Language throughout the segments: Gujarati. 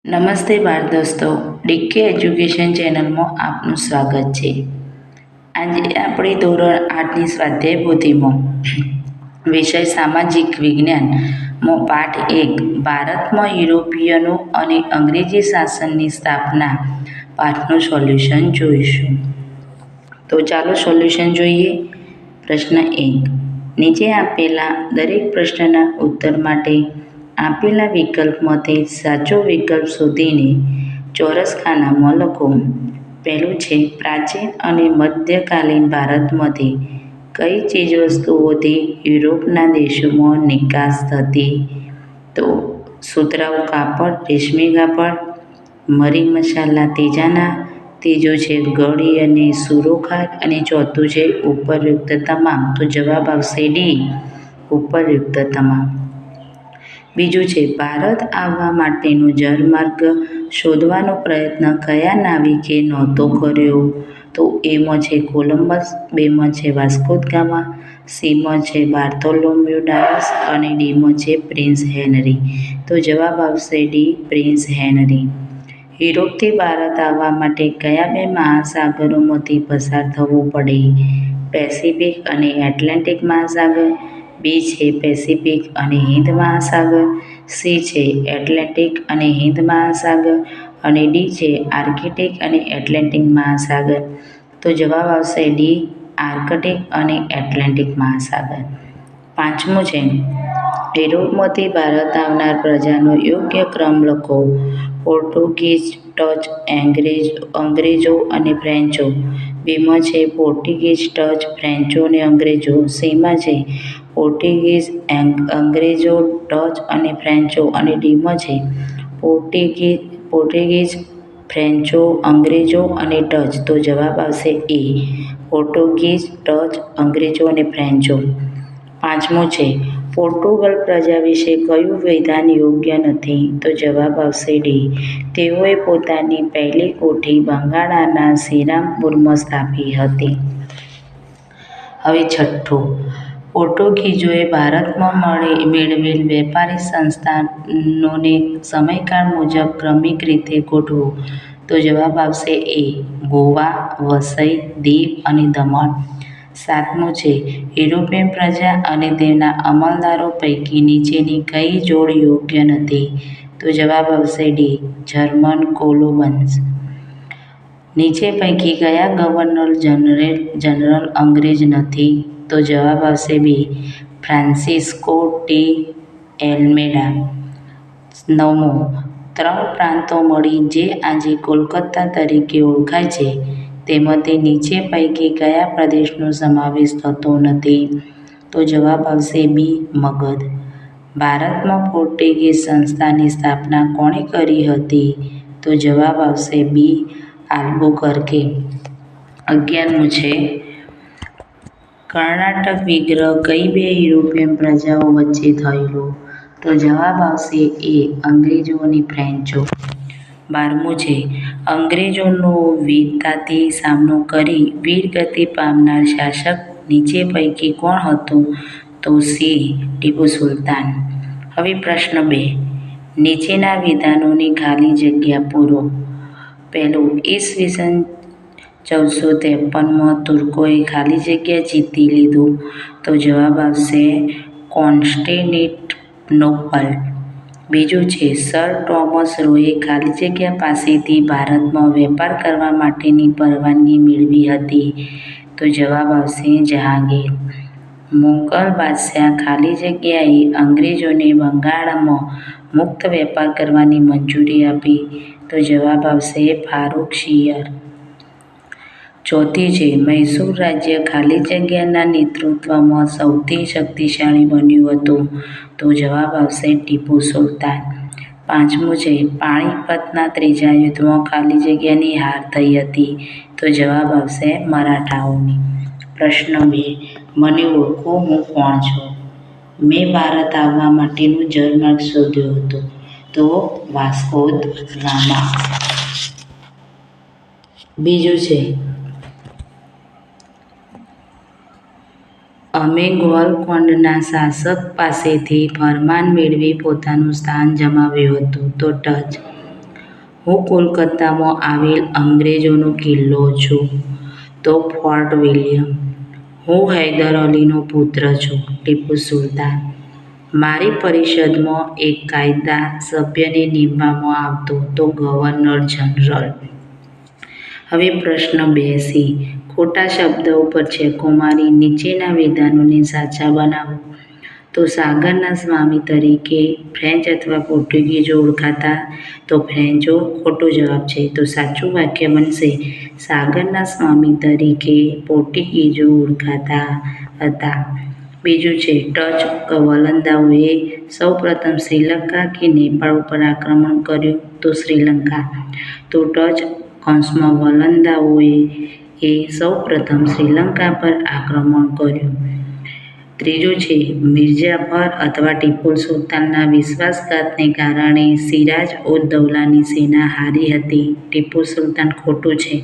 નમસ્તે બાળ દોસ્તો, ડીકે એજ્યુકેશન ચેનલમાં આપનું સ્વાગત છે. આજે આપણે ધોરણ 8ની સ્વાધ્યાય પોથીમાં વિષય સામાજિક વિજ્ઞાનમાં પાઠ 1 ભારતમાં યુરોપિયનો અને અંગ્રેજી શાસનની સ્થાપના પાઠનું સોલ્યુશન જોઈશું. તો ચાલો સોલ્યુશન જોઈએ. પ્રશ્ન 1. નીચે આપેલા દરેક પ્રશ્નના ઉત્તર માટે આપેલા વિકલ્પમાંથી સાચો વિકલ્પ શોધીને ચોરસ ખાનામાં લખો. પહેલું છે, પ્રાચીન અને મધ્યકાલીન ભારતમાંથી કઈ ચીજવસ્તુઓથી યુરોપના દેશોમાં નિકાસ થતી? તો સુતરાઉ કાપડ, રેશમી કાપડ, મરી મસાલા તેજાના, ત્રીજું છે ગળી અને સુરોખાર, અને ચોથું છે ઉપરયુક્ત તમામ. તો જવાબ આવશે ડી, ઉપરયુક્ત તમામ. બીજું છે, ભારત આવવા માટેનો જળમાર્ગ શોધવાનો પ્રયત્ન કયા નાવિકે નહોતો કર્યો? તો એમાં છે કોલંબસ, બીમાં છે વાસ્કો દ ગામા, સીમાં છે બાર્થોલોમ્યુ ડાયસ અને ડીમાં છે પ્રિન્સ હેનરી. તો જવાબ આવશે ડી, પ્રિન્સ હેનરી. યુરોપથી ભારત આવવા માટે કયા બે મહાસાગરોમાંથી પસાર થવું પડે? પેસિફિક અને એટલાન્ટિક મહાસાગર, બી છે પેસિફિક અને હિંદ મહાસાગર, સી છે એટલાન્ટિક અને હિંદ મહાસાગર, અને ડી છે આર્કટિક અને એટલાન્ટિક મહાસાગર. તો જવાબ આવશે ડી, આર્કટિક અને એટલાન્ટિક મહાસાગર. પાંચમું છે, યુરોપમાંથી ભારત આવનાર પ્રજાનો યોગ્ય ક્રમ લખો. પોર્ટુગીઝ, ડચ, અંગ્રેજો અને ફ્રેન્ચો. બીમાં છે પોર્ટુગીઝ, ડચ, ફ્રેન્ચો અને અંગ્રેજો. સીમાં છે પોર્ટુગીઝ, અંગ્રેજો, ડચ અને ફ્રેન્ચો, અને ડીમાં છે પોર્ટુગીઝ, ફ્રેન્ચો, અંગ્રેજો અને ડચ. તો જવાબ આવશે એ, પોર્ટુગીઝ, ડચ, અંગ્રેજો અને ફ્રેન્ચો. પાંચમું છે, પોર્ટુગલ પ્રજા વિશે કયું વિધાન યોગ્ય નથી? તો જવાબ આવશે ડી, તેઓએ પોતાની પહેલી કોઠી બંગાળાના શ્રીરામપુરમાં સ્થાપી હતી. હવે છઠ્ઠું, પોર્ટુગીઝોએ ભારતમાં મેળવેલ વેપારી સંસ્થાનોને સમયકાળ મુજબ ક્રમિક રીતે ગોઠવો. તો જવાબ આવશે એ, ગોવા, વસઈ, દીવ અને દમણ. સાતમું છે, યુરોપિયન પ્રજા અને તેના અમલદારો પૈકી નીચેની કઈ જોડ યોગ્ય નથી? તો જવાબ આવશે ડી, જર્મન કોલોબન્સ. નીચે પૈકી કયા ગવર્નર જનરલ અંગ્રેજ નથી? તો જવાબ આવશે બી, ફ્રાન્સિસ્કો ડી એલ્મેડા. નવમું, ત્રણ પ્રાંતો મળી જે આજે કોલકાતા તરીકે ઓળખાય છે, તેમાંથી નીચે પૈકી કયા પ્રદેશનો સમાવેશ થતો નથી? તો જવાબ આવશે બી, મગધ. ભારતમાં પોર્ટુગીઝ સંસ્થાની સ્થાપના કોણે કરી હતી? તો જવાબ આવશે બી, આલ્બુકર્કે. 11મું છે, કર્ણાટક વિગ્રહ કઈ બે યુરોપિયન પ્રજાઓ વચ્ચે થયેલો? તો જવાબ આવશે એ, અંગ્રેજો અને ફ્રેન્ચો. 12મું છે, અંગ્રેજોનો વીરતાથી સામનો કરી વીરગતિ પામનાર શાસક નીચે પૈકી કોણ હતો? તો સી, ટીપુ સુલતાન. હવે પ્રશ્ન 2, નીચેના વિધાનોની ખાલી જગ્યા પૂરો. પહેલું, ઈસવીસન 1453માં તુર્કોએ ખાલી જગ્યા જીતી લીધું. તો જવાબ આવશે કોન્સ્ટેન્ટિનોપલ. બીજું છે, સર ટોમસ રોએ ખાલી જગ્યા પાસેથી ભારતમાં વેપાર કરવા માટેની પરવાનગી મેળવી હતી. તો જવાબ આવશે જહાંગીર. મુગલ બાદશાહ ખાલી જગ્યાએ અંગ્રેજોને બંગાળમાં મુક્ત વેપાર કરવાની મંજૂરી આપી. તો જવાબ આવશે ફારુખશીયર. ચોથી છે, મૈસૂર રાજ્ય ખાલી જગ્યાના નેતૃત્વમાં સૌથી શક્તિશાળી બન્યું હતું. તો જવાબ આવશે ટીપુ સુલતાન. 5મું છે, પાણીપતના ત્રીજા યુદ્ધમાં ખાલી જગ્યાની હાર થઈ હતી. તો જવાબ આવશે મરાઠાઓની. પ્રશ્ન 2, મને ઓળખો, હું કોણ છું? મેં ભારત આવવા માટેનો જળમાર્ગ શોધ્યો હતો. તો વાસ્કો દ ગામા. બીજું છે, અમે ગોલકોન્ડના શાસક પાસેથી ફરમાન મેળવી પોતાનું સ્થાન જમાવ્યું હતું. તો ડચ. હું કોલકાતામાં આવેલ અંગ્રેજોનો કિલ્લો છું. તો ફોર્ટ વિલિયમ. હું હૈદર અલીનો પુત્ર છું. ટીપુ સુલતાન. મારી પરિષદમાં એક કાયદા સભ્યને નીમવામાં આવતો તો ગવર્નર જનરલ. હવે પ્રશ્ન 2C. ખોટા શબ્દ ઉપર ચેકો મારી નીચેના વિધાનોને સાચા બનાવો. તો સાગરના સ્વામી તરીકે ફ્રેન્ચ અથવા પોર્ટુગીઝો ઓળખાતા તો ફ્રેન્ચો ખોટો જવાબ છે. તો સાચું વાક્ય બનશે સાગરના સ્વામી તરીકે પોર્ટુગીઝો ઓળખાતા હતા. બીજું છે ટચ વલંદાઓએ સૌપ્રથમ શ્રીલંકા કે નેપાળ ઉપર આક્રમણ કર્યું તો શ્રીલંકા. તો ટચ વલંદાઓએ સૌપ્રથમ શ્રીલંકા પર આક્રમણ કર્યું. ત્રીજું છે મિર્જાફર અથવા ટીપુ સુલતાનના વિશ્વાસઘાતને કારણે સિરાજ ઉદ દૌલાની સેના હારી હતી. ટીપુ સુલતાન ખોટું છે.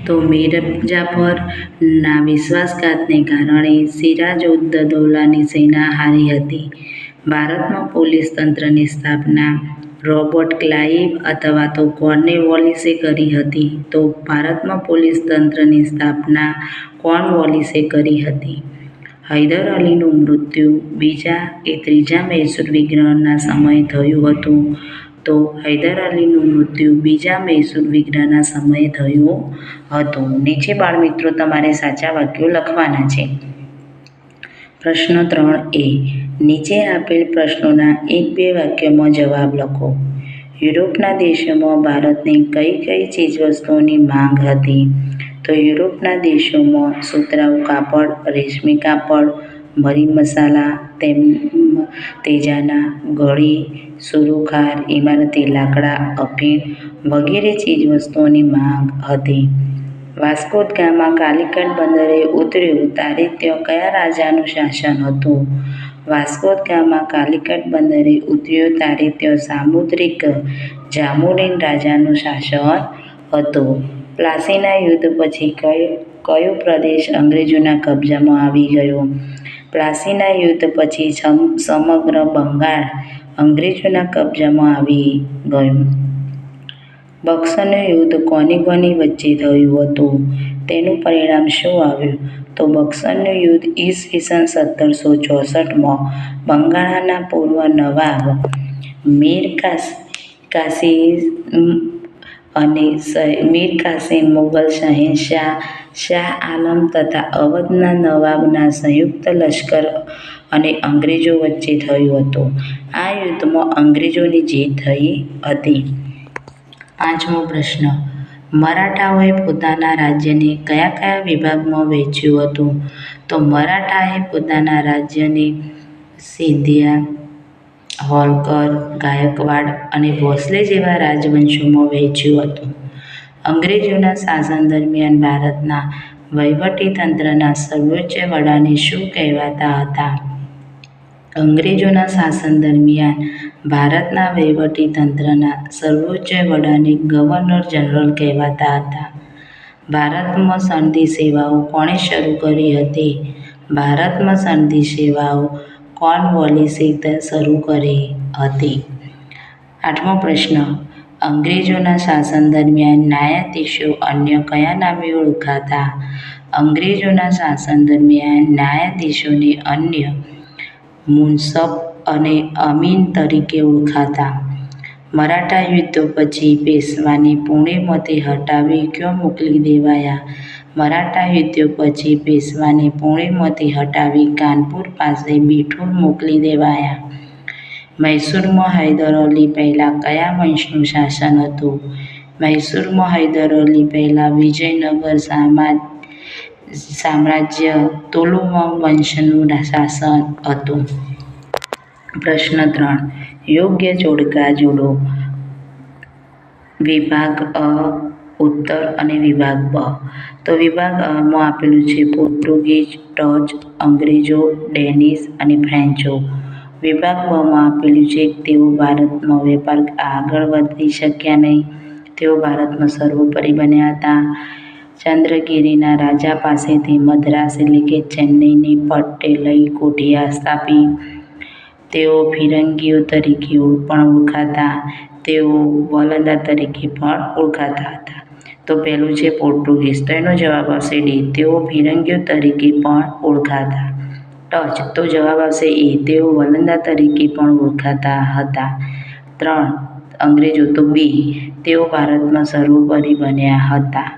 તો મિર્જાફરના વિશ્વાસઘાતને કારણે સિરાજ ઉદ દૌલાની સેના હારી હતી. ભારતમાં પોલીસ તંત્રની સ્થાપના રોબર્ટ ક્લાઇવ અથવા તો કોર્નવોલિસે કરી હતી. તો ભારતમાં પોલીસ તંત્રની સ્થાપના કોર્નવોલિસે કરી હતી. હૈદર અલીનું મૃત્યુ બીજા કે ત્રીજા મૈસૂર વિગ્રહના સમયે થયું હતું. તો હૈદર અલીનું મૃત્યુ બીજા મૈસૂર વિગ્રહના સમયે થયું હતું. નીચે બાળમિત્રો તમારે સાચા વાક્યો લખવાના છે. પ્રશ્ન 3A. નીચે આપેલ પ્રશ્નોના 1-2 વાક્યોમાં જવાબ લખો. યુરોપના દેશોમાં ભારતની કઈ કઈ ચીજવસ્તુઓની માંગ હતી? તો યુરોપના દેશોમાં સુતરાઉ કાપડ, રેશમી કાપડ, મરી મસાલા, તેજાના, ગળી, સુરુખાર, ઇમારતી લાકડા, અફીણ વગેરે ચીજવસ્તુઓની માંગ હતી. વાસ્કો દ ગામા કાલિકટ બંદરે ઉતર્યો ત્યારે ત્યાં કયા રાજાનું શાસન હતું? વાસ્કો દ ગામા કાલિકટ બંદરે ઉતર્યો ત્યારે ત્યાં સામુદ્રિક જામોરિન રાજાનું શાસન હતું. પ્લાસીના યુદ્ધ પછી કયો પ્રદેશ અંગ્રેજોના કબજામાં આવી ગયો? પ્લાસીના યુદ્ધ પછી સમગ્ર બંગાળ અંગ્રેજોના કબજામાં આવી ગયું. બક્સરનું યુદ્ધ કોની કોની વચ્ચે થયું હતું? તેનું પરિણામ શું આવ્યું? તો બક્સરનું યુદ્ધ ઈસવીસન 1764માં બંગાળના પૂર્વ નવાબ મીર કાસિમ મુગલ શહેનશાહ શાહ આલમ તથા અવધના નવાબના સંયુક્ત લશ્કર અને અંગ્રેજો વચ્ચે થયું હતું. આ યુદ્ધમાં અંગ્રેજોની જીત થઈ હતી. 5મો પ્રશ્ન. મરાઠાઓએ પોતાના રાજ્યને કયા કયા વિભાગમાં વહેંચ્યું હતું? તો મરાઠાએ પોતાના રાજ્યને સિંધિયા, હોલકર, ગાયકવાડ અને ભોંસલે જેવા રાજવંશોમાં વહેંચ્યું હતું. અંગ્રેજોના શાસન દરમિયાન ભારતના વહીવટીતંત્રના સર્વોચ્ચ વડાને શું કહેવાતા હતા? અંગ્રેજોના શાસન દરમિયાન ભારતના વહીવટીતંત્રના સર્વોચ્ચ વડાને ગવર્નર જનરલ કહેવાતા હતા. ભારતમાં સનદી સેવાઓ કોણે શરૂ કરી હતી? ભારતમાં સનદી સેવાઓ કોર્નવોલિસે શરૂ કરી હતી. 8મો પ્રશ્ન. અંગ્રેજોના શાસન દરમિયાન ન્યાયાધીશો અન્ય કયા નામે ઓળખાતા? અંગ્રેજોના શાસન દરમિયાન ન્યાયાધીશોને અન્ય મુન્સફ અને અમીન તરીકે ઓળખાતા. મરાઠા યુદ્ધો પછી પેશવાને પુણેમાંથી હટાવી ક્યાં મોકલી દેવાયા? મરાઠા યુદ્ધો પછી પેશવાને પુણેમાંથી હટાવી કાનપુર પાસે બિઠૂર મોકલી દેવાયા. મૈસૂરમાં હૈદર અલી પહેલાં કયા વંશનું શાસન હતું? મૈસૂરમાં હૈદર અલી પહેલાં વિજયનગર સામ્રાજ્ય તુલુવ વંશનું શાસન હતું. પ્રશ્ન 3. યોગ્ય જોડકા જોડો. વિભાગ અ ઉત્તર અને વિભાગ બ. તો વિભાગ અમાં આપેલું છે પોર્ટુગીઝ, ડચ, અંગ્રેજો, ડેનિશ અને ફ્રેન્ચો. વિભાગ બમાં આપેલું છે તેઓ ભારતમાં વેપાર આગળ વધી શક્યા નહીં. તેઓ ભારતમાં સર્વોપરી બન્યા હતા. ચંદ્રગિરિના રાજા પાસેથી મદ્રાસ એટલે કે ચેન્નઈની પટ્ટે લઈ કોઠિયા સ્થાપી. તેઓ ફિરંગીઓ તરીકે પણ ઓળખાતા. તેઓ વલંદા તરીકે પણ ઓળખાતા હતા. તો પહેલું છે પોર્ટુગીઝ. તો એનો જવાબ આવશે ડી. તેઓ ફિરંગીઓ તરીકે પણ ઓળખાતા. ટચ. તો જવાબ આવશે એ. તેઓ વલંદા તરીકે પણ ઓળખાતા હતા. 3. અંગ્રેજો. તો બી. તેઓ ભારતમાં સર્વોપરી બન્યા હતા.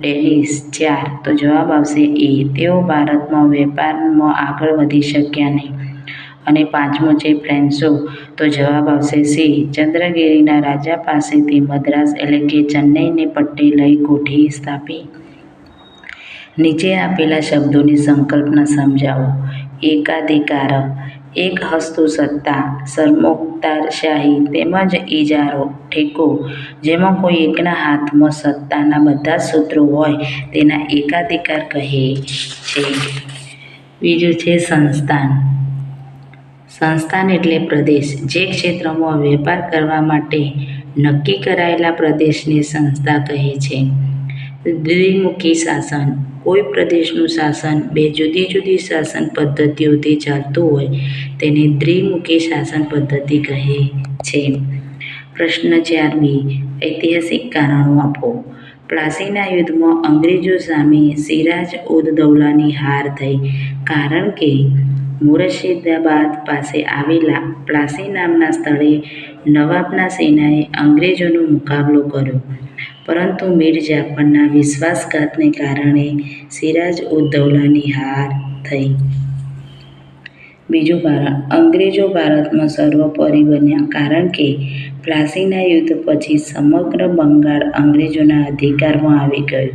ડેનિશ. 4. તો જવાબ આવશે એ. તેઓ ભારતમાં વેપારમાં આગળ વધી શક્યા નહીં. અને 5મો છે ફ્રેન્ચો. તો જવાબ આવશે સી. ચંદ્રગિરિના રાજા પાસેથી મદ્રાસ એટલે કે ચેન્નઈને પટ્ટે લઈ કોઠી સ્થાપી. નીચે આપેલા શબ્દોની સંકલ્પના સમજાવો. એકાધિકાર, એક હસ્તુ સત્તા, સરમુખત્યારશાહી તેમજ ઇજારો, ઠેકો. જેમાં કોઈ એકના હાથમાં સત્તાના બધા જ સૂત્રો હોય તેને એકાધિકાર કહે છે. બીજું છે સંસ્થાન. સંસ્થાન એટલે પ્રદેશ. જે ક્ષેત્રમાં વેપાર કરવા માટે નક્કી કરાયેલા પ્રદેશને સંસ્થા કહે છે. દ્વિમુખી શાસન. કોઈ પ્રદેશનું શાસન બે જુદી જુદી શાસન પદ્ધતિઓથી ચાલતું હોય તેને દ્વિમુખી શાસન પદ્ધતિ કહે છે. પ્રશ્ન 4 બી. ઐતિહાસિક કારણો આપો. પ્લાસીના યુદ્ધમાં અંગ્રેજો સામે સિરાજ ઉદ દૌલાની હાર થઈ કારણ કે મુર્શિદાબાદ પાસે આવેલા પ્લાસી નામના સ્થળે નવાબના સેનાએ અંગ્રેજોનો મુકાબલો કર્યો. પરંતુ મીર જાફરના વિશ્વાસઘાતને કારણે સિરાજ ઉદ દૌલાની હાર થઈ. બીજું કારણ. અંગ્રેજો ભારતમાં સર્વોપરી બન્યા કારણ કે પ્લાસીના યુદ્ધ પછી સમગ્ર બંગાળ અંગ્રેજોના અધિકારમાં આવી ગયું.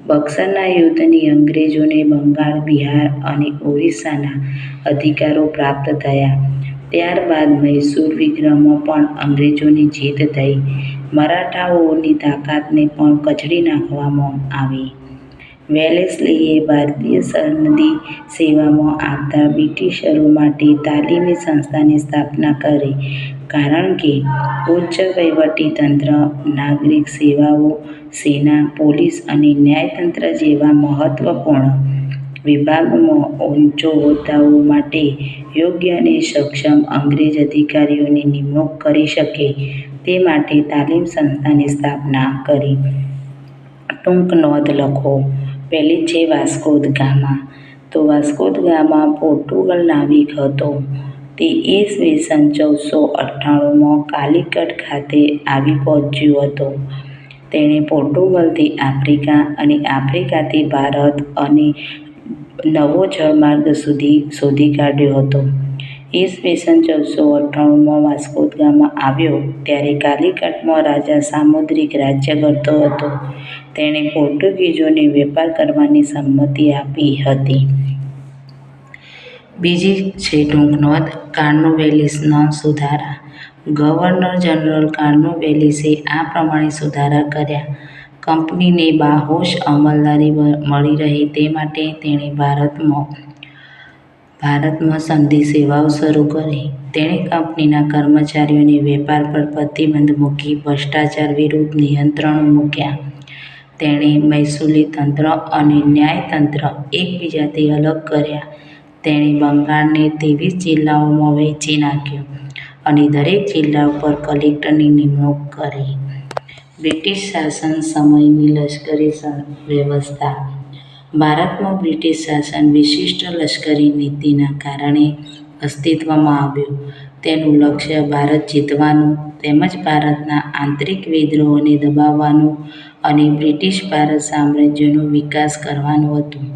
બક્સરના યુદ્ધથી અંગ્રેજોને બંગાળ, બિહાર અને ઓરિસ્સાના અધિકારો પ્રાપ્ત થયા. ત્યારબાદ મૈસૂર વિગ્રહમાં પણ અંગ્રેજોની જીત થઈ. મરાઠાઓની તાકાતને પણ કચડી નાખવામાં આવી. વેલેસ્લીએ ભારતીય સનદી સેવામાં આવતા બ્રિટિશરો માટે તાલીમી સંસ્થાની સ્થાપના કરી કારણ કે ઉચ્ચ વહીવટીતંત્ર, નાગરિક સેવાઓ, સેના, પોલીસ અને ન્યાયતંત્ર જેવા મહત્વપૂર્ણ વિભાગોમાં ઉચ્ચ હોદ્દાઓ માટે યોગ્ય અને સક્ષમ અંગ્રેજ અધિકારીઓની નિમણૂક કરી શકે તે માટે તાલીમ સંસ્થાની સ્થાપના કરી. ટૂંક નોંધ લખો. પહેલી છે વાસ્કો દ ગામા. તો વાસ્કો દ ગામા પોર્ટુગલ નાવિક હતો. તે ઈસવીસન 1498માં કાલિકટ ખાતે આવી પહોંચ્યો હતો. તેણે પોર્ટુગલથી આફ્રિકા અને આફ્રિકાથી ભારત અને નવો જળમાર્ગ શોધી કાઢ્યો હતો. ઈસવીસન 1498માં વાસ્કો દ ગામા આવ્યો ત્યારે કાલિકટમાં રાજા સામુદ્રિક રાજ્ય કરતો હતો. તેણે પોર્ટુગીઝોને વેપાર કરવાની સંમતિ આપી હતી. બીજી છે ટૂંક નોંધ. કોર્નવાલિસના સુધારા. ગવર્નર જનરલ કોર્નવાલિસે આ પ્રમાણે સુધારા કર્યા. કંપનીને બાહોશ અમલદારી મળી રહે તે માટે તેણે ભારતમાં સંધિ સેવાઓ શરૂ કરી. તેણે કંપનીના કર્મચારીઓને વેપાર પર પ્રતિબંધ મૂકી ભ્રષ્ટાચાર વિરુદ્ધ નિયંત્રણો મૂક્યા. તેણે મહેસૂલી તંત્ર અને ન્યાયતંત્ર એકબીજાથી અલગ કર્યા. તેણે બંગાળને 23 જિલ્લાઓમાં વહેંચી નાખ્યું અને દરેક જિલ્લા ઉપર કલેક્ટરની નિમણૂક કરી. બ્રિટિશ શાસન સમયની લશ્કરી વ્યવસ્થા. ભારતમાં બ્રિટિશ શાસન વિશિષ્ટ લશ્કરી નીતિના કારણે અસ્તિત્વમાં આવ્યું. તેનું લક્ષ્ય ભારત જીતવાનું તેમજ ભારતના આંતરિક વિદ્રોહોને દબાવવાનું અને બ્રિટિશ ભારત સામ્રાજ્યનો વિકાસ કરવાનું હતું.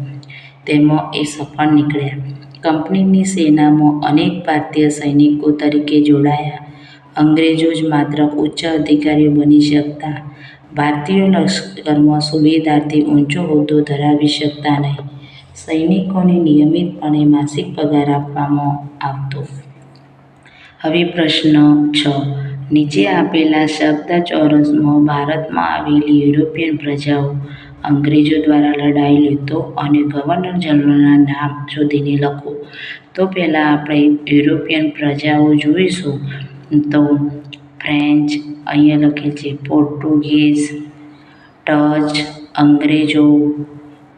તેમાં એ સફળ નીકળ્યા. કંપનીની સેનામાં અનેક ભારતીય સૈનિકો તરીકે જોડાયા. અંગ્રેજો જ માત્ર ઉચ્ચ અધિકારીઓ બની શકતા. ભારતીયો લશ્કરમાં સુબેદારથી ઊંચો હોદ્દો ધરાવી શકતા નહીં. સૈનિકોને નિયમિતપણે માસિક પગાર આપવામાં આવતો. હવે પ્રશ્ન 6. નીચે આપેલા શબ્દચોરસમાં ભારતમાં આવેલી યુરોપિયન પ્રજાઓ, અંગ્રેજો દ્વારા લડાયેલ યુદ્ધો અને ગવર્નર જનરલના નામ શોધીને લખો. તો પહેલાં આપણે યુરોપિયન પ્રજાઓ જોઈશું. તો ફ્રેન્ચ, અહીંયા લખેલ છે પોર્ટુગીઝ, ડચ, અંગ્રેજો,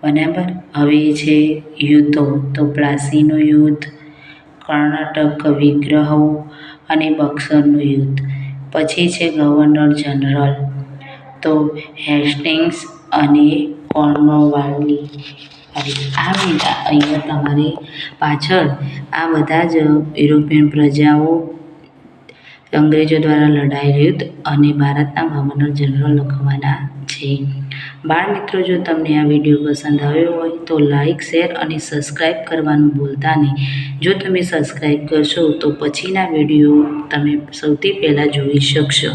બરાબર. હવે છે યુદ્ધો. તો પ્લાસીનું યુદ્ધ, કર્ણાટક વિગ્રહો અને બક્સરનું યુદ્ધ. પછી છે ગવર્નર જનરલ, તો હેસ્ટિંગ્સ અને કોર્નવાલિસ. આ બધા અહીંયા તમારે પાછળ આ બધા જ યુરોપિયન પ્રજાઓ અંગ્રેજો દ્વારા લડાયેલ યુદ્ધ અને ભારતના ગવર્નર જનરલ લખવાના છે. બાળ મિત્રો, જો તમને આ વિડીયો પસંદ આવ્યો હોય તો લાઈક, શેર અને સબસ્ક્રાઈબ કરવાનું ભૂલતા નહીં. જો તમે સબસ્ક્રાઈબ કરશો તો પછીના વિડીયો તમે સૌથી પહેલાં જોઈ શકશો.